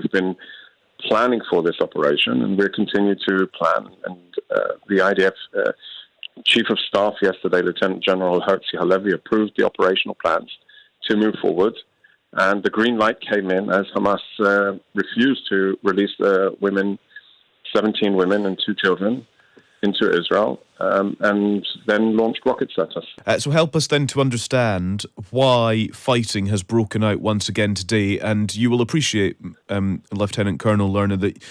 we've been planning for this operation, and we'll continue to plan. And the IDF Chief of Staff yesterday, Lieutenant General Herzi Halevi, approved the operational plans to move forward. And the green light came in as Hamas refused to release the 17 women and 2 children into Israel, and then launched rockets at us. So help us then to understand why fighting has broken out once again today. And you will appreciate, Lieutenant Colonel Lerner, that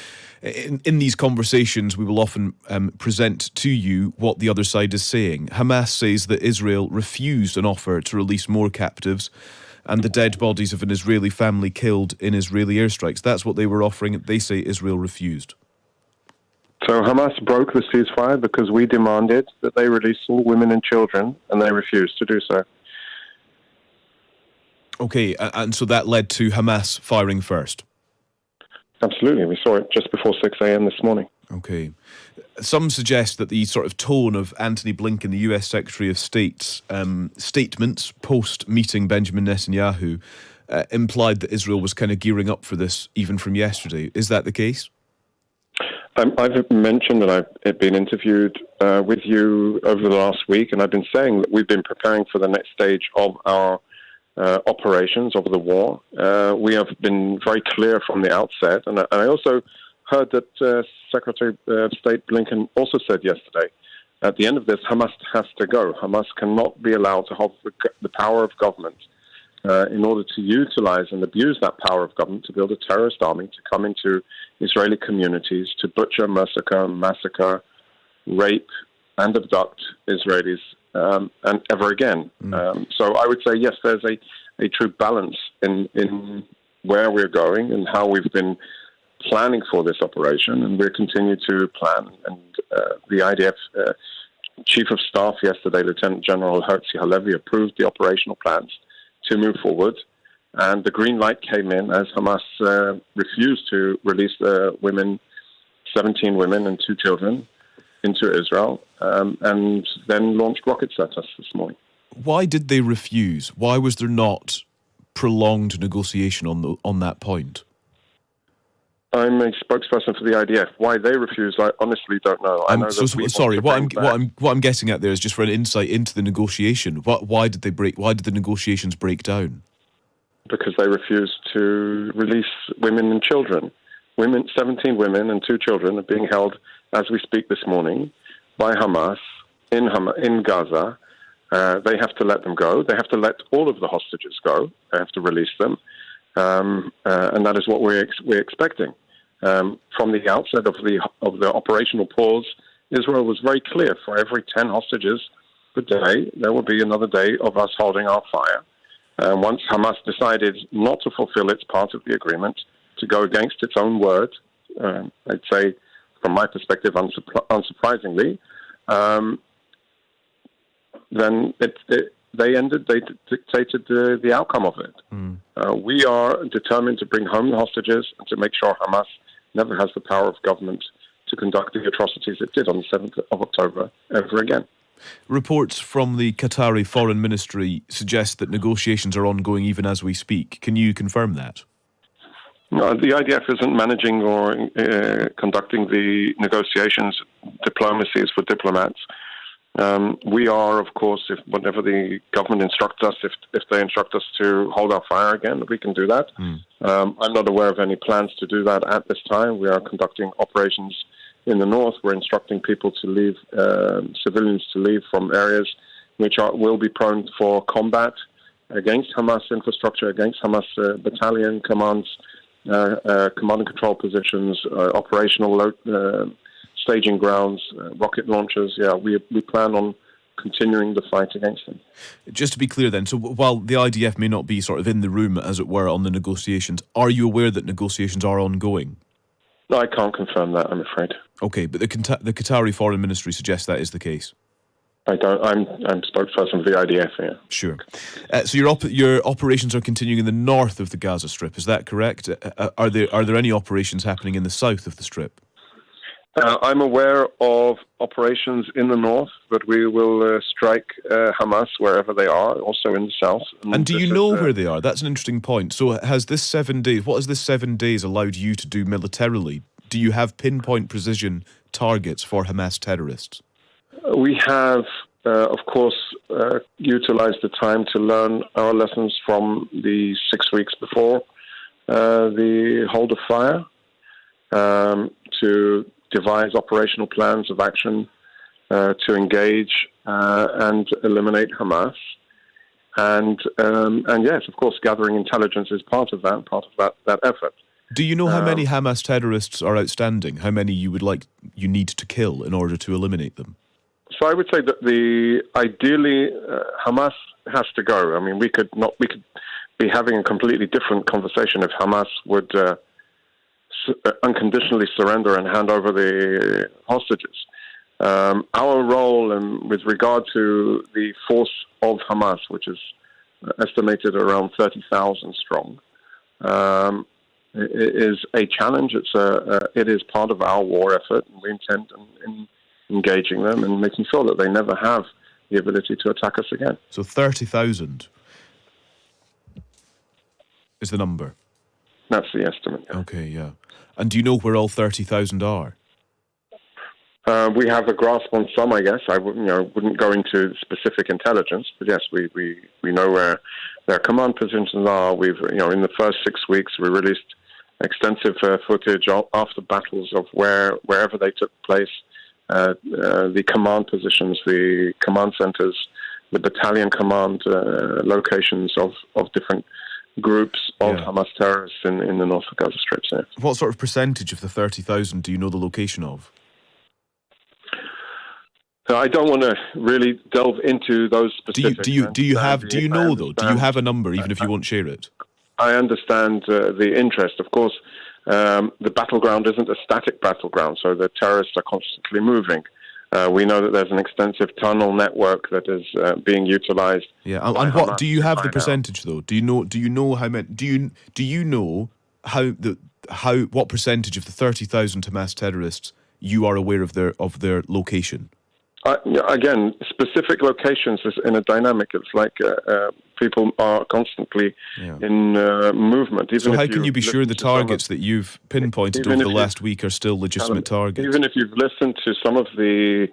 in these conversations we will often present to you what the other side is saying. Hamas says that Israel refused an offer to release more captives and the dead bodies of an Israeli family killed in Israeli airstrikes. That's what they were offering. They say Israel refused. So Hamas broke the ceasefire because we demanded that they release all women and children, and they refused to do so. Okay, and so that led to Hamas firing first? Absolutely. We saw it just before 6 a.m. this morning. Okay. Some suggest that the sort of tone of Antony Blinken, the US Secretary of State's statements post-meeting Benjamin Netanyahu implied that Israel was kind of gearing up for this even from yesterday. Is that the case? I've mentioned, and I've been interviewed with you over the last week, and I've been saying that we've been preparing for the next stage of our operations, of the war. We have been very clear from the outset, and I also heard that Secretary of State Blinken also said yesterday, at the end of this, Hamas has to go. Hamas cannot be allowed to hold the power of government in order to utilize and abuse that power of government to build a terrorist army, to come into Israeli communities, to butcher, massacre, rape, and abduct Israelis, and ever again. So I would say, yes, there's a true balance in where we're going and how we've been planning for this operation, and we'll continue to plan. And the IDF Chief of Staff yesterday, Lieutenant General Herzi Halevi, approved the operational plans to move forward. And the green light came in as Hamas refused to release the 17 women and 2 children into Israel, and then launched rockets at us this morning. Why did they refuse? Why was there not prolonged negotiation on that point? I'm a spokesperson for the IDF. Why they refused, I honestly don't know. I know sorry. What I'm getting at there is just for an insight into the negotiation. Why did the negotiations break down? Because they refused to release women and children. 17 women and 2 children are being held as we speak this morning by Hamas in Gaza. They have to let them go. They have to let all of the hostages go. They have to release them, and that is what we're expecting. From the outset of the operational pause, Israel was very clear: for every 10 hostages per day, there will be another day of us holding our fire. Once Hamas decided not to fulfill its part of the agreement, to go against its own word, I'd say, from my perspective, unsurprisingly, then they dictated the outcome of it. We are determined to bring home the hostages and to make sure Hamas never has the power of government to conduct the atrocities it did on the 7th of October ever again. Reports from the Qatari Foreign Ministry suggest that negotiations are ongoing even as we speak. Can you confirm that? No, the IDF isn't managing or conducting the negotiations. Diplomacy is for diplomats. We are, of course, if whatever the government instructs us, if they instruct us to hold our fire again, we can do that. I'm not aware of any plans to do that at this time. We are conducting operations in the north. We're instructing people to leave, civilians to leave from areas which will be prone for combat against Hamas infrastructure, against Hamas battalion commands, command and control positions, operational staging grounds, rocket launchers. Yeah, we plan on continuing the fight against them. Just to be clear then, so while the IDF may not be sort of in the room, as it were, on the negotiations, are you aware that negotiations are ongoing? No, I can't confirm that, I'm afraid. Okay, but the Qatari Foreign Ministry suggests that is the case. I don't. I'm spokesperson for the IDF. Yeah. Sure. So your operations are continuing in the north of the Gaza Strip. Is that correct? Are there any operations happening in the south of the Strip? I'm aware of operations in the north, but we will strike Hamas wherever they are, also in the south. And do you know where they are? That's an interesting point. So has this 7 days, what has this 7 days allowed you to do militarily? Do you have pinpoint precision targets for Hamas terrorists? We have, of course, utilized the time to learn our lessons from the 6 weeks before the hold of fire, to devise operational plans of action to engage and eliminate Hamas. And yes, of course, gathering intelligence is part of that effort. Do you know how many Hamas terrorists are outstanding? How many you need to kill in order to eliminate them? So I would say that ideally Hamas has to go. I mean, we could be having a completely different conversation if Hamas would unconditionally surrender and hand over the hostages. Our role with regard to the force of Hamas, which is estimated around 30,000 strong, is a challenge. It is part of our war effort, and we intend in engaging them and making sure that they never have the ability to attack us again. So 30,000 is the number? That's the estimate. Yeah. Okay, yeah. And do you know where all 30,000 are? We have a grasp on some, I guess. I wouldn't go into specific intelligence, but yes, we know where their command positions are. We've, in the first 6 weeks, we released extensive footage after battles of wherever they took place, the command positions, the command centers, the battalion command locations of different groups of Hamas terrorists in the north of Gaza Strip. So. What sort of percentage of the 30,000 do you know the location of? So I don't want to really delve into those specifics. Do you know though? Do you have a number, even if you won't share it? I understand the interest. Of course, the battleground isn't a static battleground, so the terrorists are constantly moving. We know that there's an extensive tunnel network that is being utilized. Yeah, and what do you have the percentage though? Do you know how many? Do you know what percentage of the 30,000 Hamas terrorists you are aware of their location? Again, specific locations is in a dynamic. It's like people are constantly in movement. So how can you be sure the targets that you've pinpointed over the last week are still legitimate targets? Even if you've listened to some of the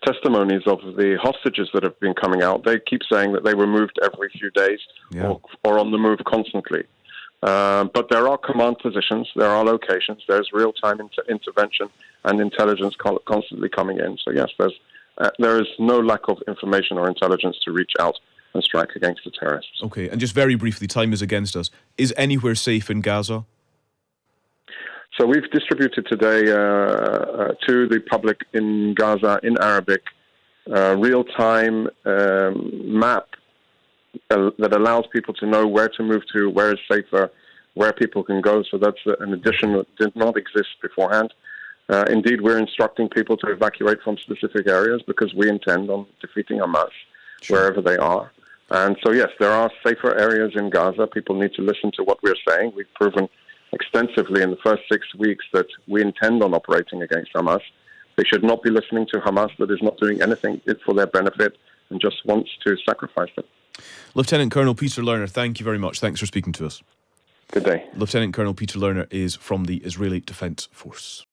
testimonies of the hostages that have been coming out, they keep saying that they were moved every few days or on the move constantly. But there are command positions, there are locations, there's real-time intervention and intelligence constantly coming in. So yes, there is no lack of information or intelligence to reach out and strike against the terrorists. Okay, and just very briefly, time is against us. Is anywhere safe in Gaza? So we've distributed today to the public in Gaza, in Arabic, real-time map that allows people to know where to move to, where is safer, where people can go. So that's an addition that did not exist beforehand. Indeed, we're instructing people to evacuate from specific areas because we intend on defeating Hamas wherever they are. And so, yes, there are safer areas in Gaza. People need to listen to what we're saying. We've proven extensively in the first 6 weeks that we intend on operating against Hamas. They should not be listening to Hamas that is not doing anything for their benefit and just wants to sacrifice them. Lieutenant Colonel Peter Lerner, thank you very much. Thanks for speaking to us. Good day. Lieutenant Colonel Peter Lerner is from the Israeli Defence Force.